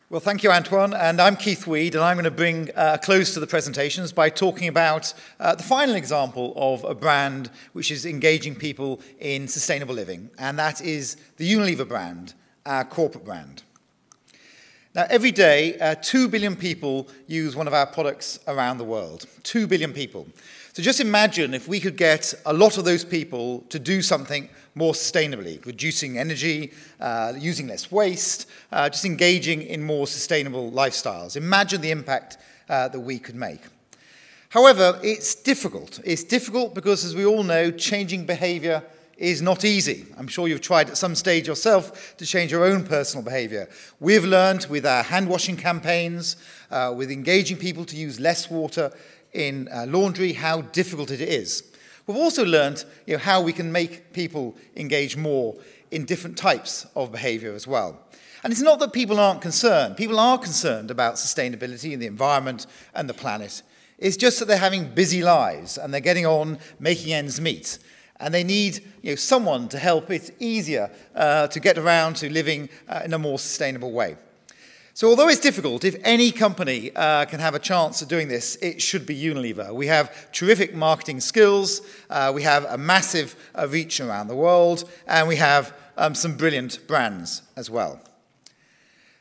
Well, thank you, Antoine, and I'm Keith Weed, and I'm going to bring a close to the presentations by talking about the final example of a brand which is engaging people in sustainable living, and that is the Unilever brand, our corporate brand. Now, every day, 2 billion people use one of our products around the world. 2 billion people. So just imagine if we could get a lot of those people to do something more sustainably, reducing energy, using less waste, just engaging in more sustainable lifestyles. Imagine the impact that we could make. However, it's difficult. It's difficult because, as we all know, changing behavior is not easy. I'm sure you've tried at some stage yourself to change your own personal behavior. We've learned with our hand-washing campaigns, with engaging people to use less water in laundry, how difficult it is. We've also learned how we can make people engage more in different types of behavior as well. And it's not that people aren't concerned. People are concerned about sustainability and the environment and the planet. It's just that they're having busy lives and they're getting on making ends meet. And they need someone to help it easier to get around to living in a more sustainable way. So although it's difficult, if any company can have a chance of doing this, it should be Unilever. We have terrific marketing skills, we have a massive reach around the world, and we have some brilliant brands as well.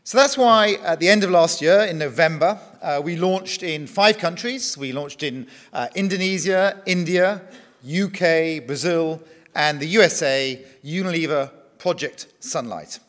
So that's why at the end of last year, in November, we launched in 5 countries. We launched in Indonesia, India, UK, Brazil, and the USA, Unilever Project Sunlight.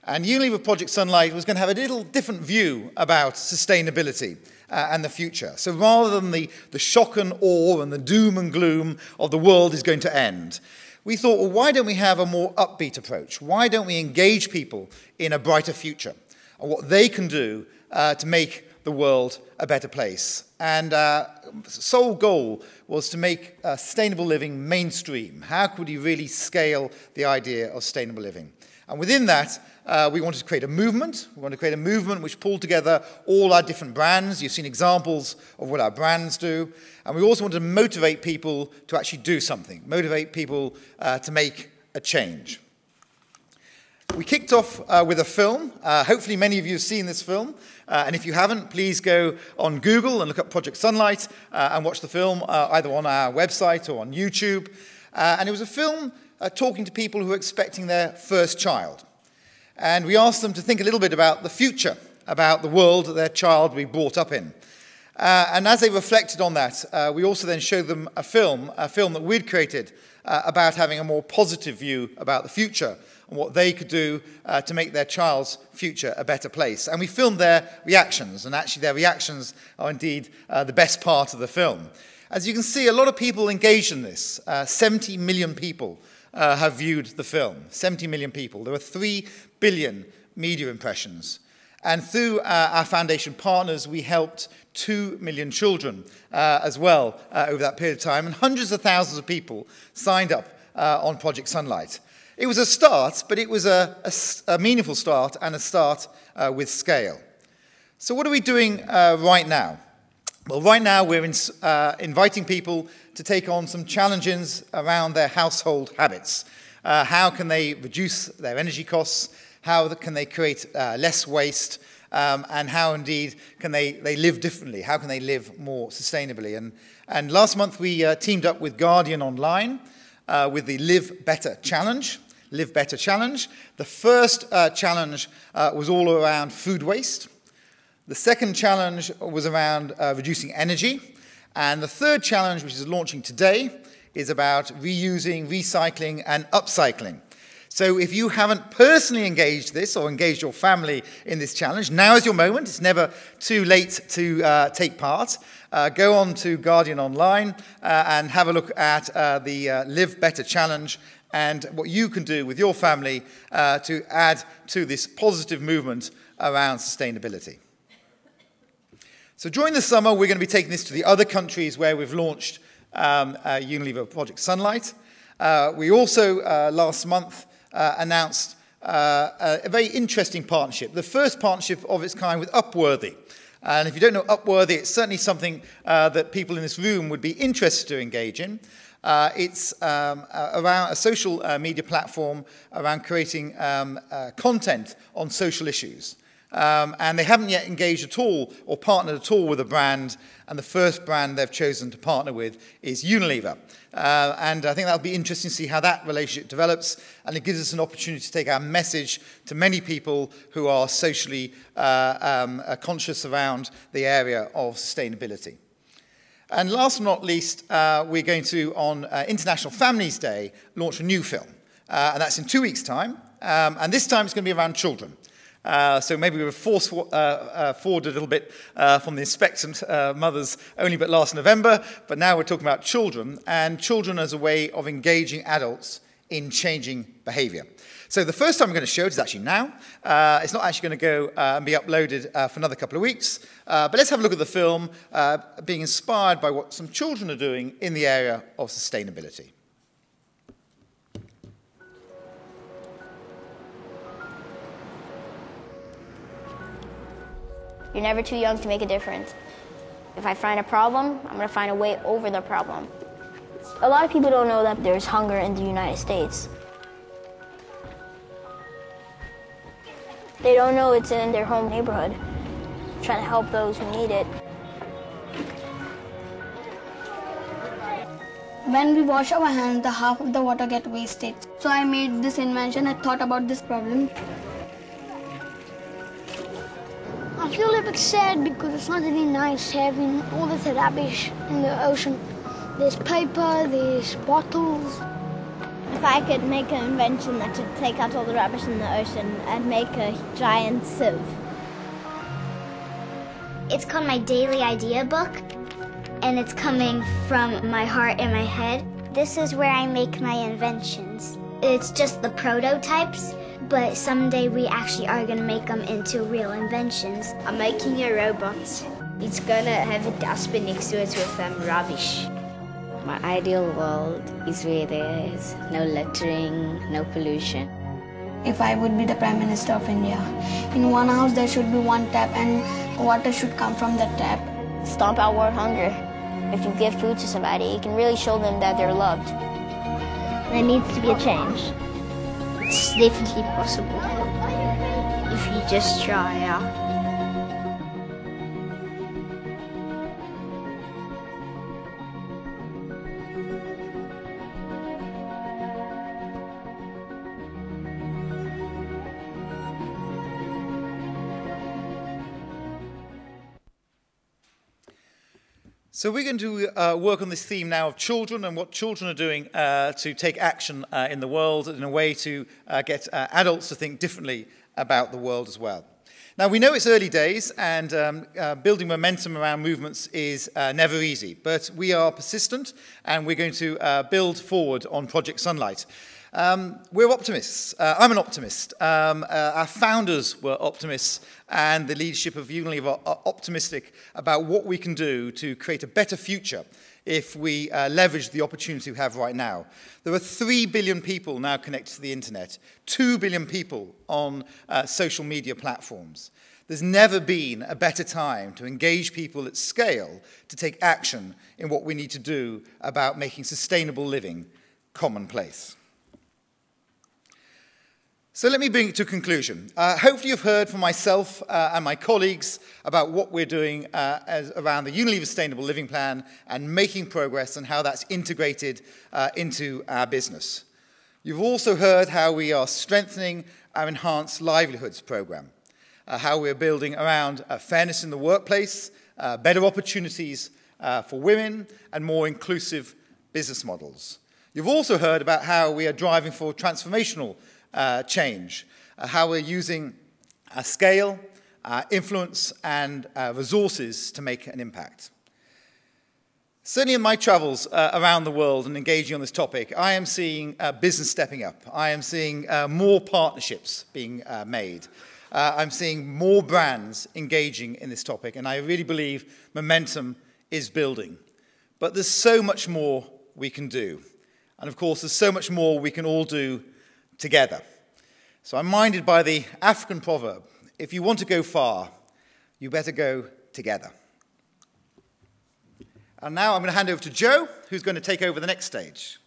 And Unilever Project Sunlight was going to have a little different view about sustainability and the future. So rather than the shock and awe and the doom and gloom of the world is going to end, we thought, well, why don't we have a more upbeat approach? Why don't we engage people in a brighter future and what they can do to make the world a better place? And our sole goal was to make sustainable living mainstream. How could we really scale the idea of sustainable living? And within that, we wanted to create a movement. We wanted to create a movement which pulled together all our different brands. You've seen examples of what our brands do. And we also wanted to motivate people to actually do something, motivate people to make a change. We kicked off with a film. Hopefully many of you have seen this film. And if you haven't, please go on Google and look up Project Sunlight and watch the film either on our website or on YouTube. And it was a film talking to people who are expecting their first child. And we asked them to think a little bit about the future, about the world that their child will be brought up in. And as they reflected on that, we also then showed them a film that we'd created about having a more positive view about the future and what they could do to make their child's future a better place. And we filmed their reactions, and actually their reactions are indeed the best part of the film. As you can see, a lot of people engaged in this. 70 million people have viewed the film. 70 million people. There were 3 billion media impressions. And through our foundation partners, we helped 2 million children as well over that period of time. And hundreds of thousands of people signed up on Project Sunlight. It was a start, but it was a meaningful start and a start with scale. So what are we doing right now? Well, right now we're inviting people to take on some challenges around their household habits. How can they reduce their energy costs? How can they create less waste? And how, indeed, can they live differently? How can they live more sustainably? And last month we teamed up with Guardian Online with the Live Better Challenge. Live Better Challenge. The first challenge was all around food waste. The second challenge was around reducing energy. And the third challenge, which is launching today, is about reusing, recycling, and upcycling. So if you haven't personally engaged this or engaged your family in this challenge, now is your moment. It's never too late to take part. Go on to Guardian Online and have a look at the Live Better Challenge and what you can do with your family to add to this positive movement around sustainability. So during the summer, we're going to be taking this to the other countries where we've launched Unilever Project Sunlight. We also, last month, announced a very interesting partnership, the first partnership of its kind with Upworthy. And if you don't know Upworthy, it's certainly something that people in this room would be interested to engage in. It's around a social media platform around creating content on social issues. and they haven't yet engaged at all or partnered at all with a brand, and the first brand they've chosen to partner with is Unilever. And I think that'll be interesting to see how that relationship develops, and it gives us an opportunity to take our message to many people who are socially conscious around the area of sustainability. And last but not least, we're going to, on International Families Day, launch a new film. And that's in 2 weeks' time. And this time it's going to be around children. So maybe we were forward a little bit from the expectant mothers only but last November. But now we're talking about children, and children as a way of engaging adults in changing behaviour. So the first time I'm going to show it is actually now. It's not actually going to go and be uploaded for another couple of weeks. But let's have a look at the film, being inspired by what some children are doing in the area of sustainability. You're never too young to make a difference. If I find a problem, I'm going to find a way over the problem. A lot of people don't know that there's hunger in the United States. They don't know it's in their home neighborhood. Trying to help those who need it. When we wash our hands, the half of the water gets wasted. So I made this invention. I thought about this problem. I feel a little bit sad because it's not really nice having all this rubbish in the ocean. There's paper, there's bottles. If I could make an invention that would take out all the rubbish in the ocean, I'd make a giant sieve. It's called my daily idea book, and it's coming from my heart and my head. This is where I make my inventions. It's just the prototypes, but someday we actually are going to make them into real inventions. I'm making a robot. It's going to have a dustbin next to it with rubbish. My ideal world is where there's no littering, no pollution. If I would be the Prime Minister of India, in one house there should be one tap and water should come from the tap. Stomp out world hunger. If you give food to somebody, you can really show them that they're loved. There needs to be a change. It's definitely possible if you just try out. So we're going to work on this theme now of children and what children are doing to take action in the world in a way to get adults to think differently about the world as well. Now, we know it's early days, and building momentum around movements is never easy, but we are persistent, and we're going to build forward on Project Sunlight. We're optimists. I'm an optimist. Our founders were optimists, and the leadership of Unilever are optimistic about what we can do to create a better future if we leverage the opportunity we have right now. There are 3 billion people now connected to the internet, 2 billion people on social media platforms. There's never been a better time to engage people at scale to take action in what we need to do about making sustainable living commonplace. So let me bring it to a conclusion. Hopefully you've heard from myself and my colleagues about what we're doing around the Unilever Sustainable Living Plan and making progress and how that's integrated into our business. You've also heard how we are strengthening our Enhanced Livelihoods programme, how we're building around fairness in the workplace, better opportunities for women, and more inclusive business models. You've also heard about how we are driving for transformational change, how we're using our scale, our influence, and resources to make an impact. Certainly in my travels around the world and engaging on this topic, I am seeing business stepping up. I am seeing more partnerships being made. I'm seeing more brands engaging in this topic, and I really believe momentum is building. But there's so much more we can do. And of course, there's so much more we can all do together. So I'm minded by the African proverb, if you want to go far, you better go together. And now I'm going to hand over to Joe, who's going to take over the next stage.